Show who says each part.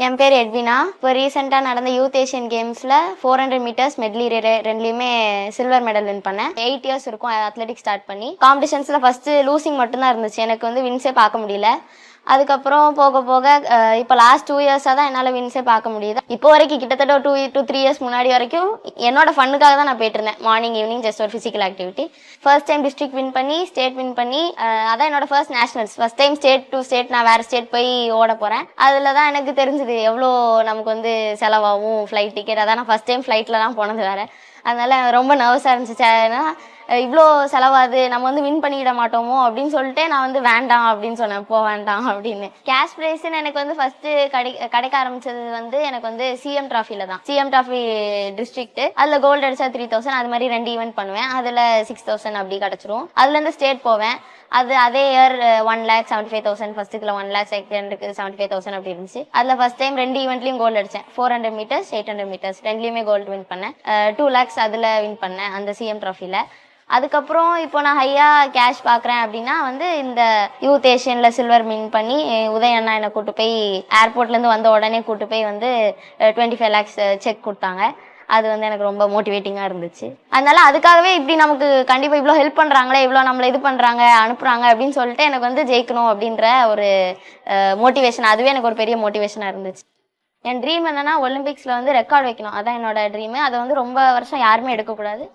Speaker 1: என் பேர் எட்வினா. இப்போ ரீசெண்டாக நடந்த யூத் ஏஷியன் கேம்ஸில் 400 மீட்டர்ஸ் மெட்லி ரெண்டுலேயுமே சில்வர் மெடல் வின் பண்ணேன். 8 இயர்ஸ் இருக்கும் அத்லெட்டிக் ஸ்டார்ட் பண்ணி. காம்படிஷன்ஸில் ஃபஸ்ட்டு லூசிங் மட்டும்தான் இருந்துச்சு, எனக்கு வந்து வின்ஸே பார்க்க முடியல. அதுக்கப்புறம் போக போக இப்போ லாஸ்ட் 2 இயர்ஸாக தான் என்னால் வின்ஸே பார்க்க முடியுது. இப்போ வரைக்கும் கிட்டத்தட்ட ஒரு 2-3 இயர்ஸ் முன்னாடி வரைக்கும் என்னோட ஃபன்னுக்காக தான் நான் போயிட்டு இருந்தேன். மார்னிங் ஈவினிங் ஜஸ்ட் ஒரு physical activity. First time district win பண்ணி ஸ்டேட் வின் பண்ணி அதான் என்னோட first nationals. First time state to state நான் வேறு ஸ்டேட் போய் ஓட போகிறேன். அதில் தான் எனக்கு தெரிஞ்சுது எவ்வளோ நமக்கு வந்து செலவாகும் ஃப்ளைட் டிக்கெட். அதான் நான் ஃபர்ஸ்ட் டைம் ஃப்ளைட்டில் தான் போனது வேறு. அதனால் ரொம்ப நர்வஸாக இருந்துச்சு. ஏன்னா இவ்வளோ செலவாது, நம்ம வந்து வின் பண்ணிட மாட்டோமோ அப்படின்னு சொல்லிட்டு நான் வந்து வேண்டாம் அப்படின்னு சொன்னேன், போ வேண்டாம் அப்படின்னு. கேஷ் ப்ரைஸ்ன்னு எனக்கு வந்து ஃபர்ஸ்ட் கிடைக்க ஆரம்பிச்சது வந்து எனக்கு வந்து சிஎம் டிராஃபில தான். சிஎம் டிராஃபி டிஸ்ட்ரிக்ட், அதில் கோல்டு அடிச்சா 3000, அது மாதிரி 2 ஈவெண்ட் பண்ணுவேன், அதில் 6000 அப்படி கிடச்சிரும். அதுலேருந்து ஸ்டேட் போவேன். அதே இயர் 1,75,000, ஃபர்ஸ்ட்டுக்குள்ள 1 lakh, செகண்டுக்கு 75,000 அப்படி இருந்துச்சு. அதில் ஃபர்ஸ்ட் டைம் 2 ஈவெண்ட்லையும் கோல்டு அடித்தேன். 400 மீட்டர்ஸ் 800 மீட்டர்ஸ் ரெண்டுலேயுமே கோல்டு வின் பண்ணேன். 2 lakhs அதில் வின் பண்ணேன் அந்த சிஎம் ட்ராஃபியில். அதுக்கப்புறம் இப்போ நான் ஹையாக கேஷ் பார்க்குறேன் அப்படின்னா வந்து இந்த யூத் ஏஷியனில் சில்வர் வின் பண்ணி உதய அண்ணா என்னை கூட்டு போய் ஏர்போர்ட்லேருந்து வந்த உடனே கூட்டு போய் வந்து 25 lakhs செக் கொடுத்தாங்க. அது வந்து எனக்கு ரொம்ப மோட்டிவேட்டிங்காக இருந்துச்சு. அதனால அதுக்காகவே இப்படி நமக்கு கண்டிப்பாக இவ்வளோ ஹெல்ப் பண்ணுறாங்களே, இவ்வளோ நம்மளை இது பண்ணுறாங்க அனுப்புகிறாங்க அப்படின்னு சொல்லிட்டு எனக்கு வந்து ஜெயிக்கணும் அப்படின்ற ஒரு மோட்டிவேஷன், அதுவே எனக்கு ஒரு பெரிய மோட்டிவேஷனாக இருந்துச்சு. என் ட்ரீம் என்னன்னா ஒலிம்பிக்ஸில் வந்து ரெக்கார்ட் வைக்கணும், அதான் என்னோட ட்ரீமு. அதை வந்து ரொம்ப வருஷம் யாருமே எடுக்கக்கூடாது.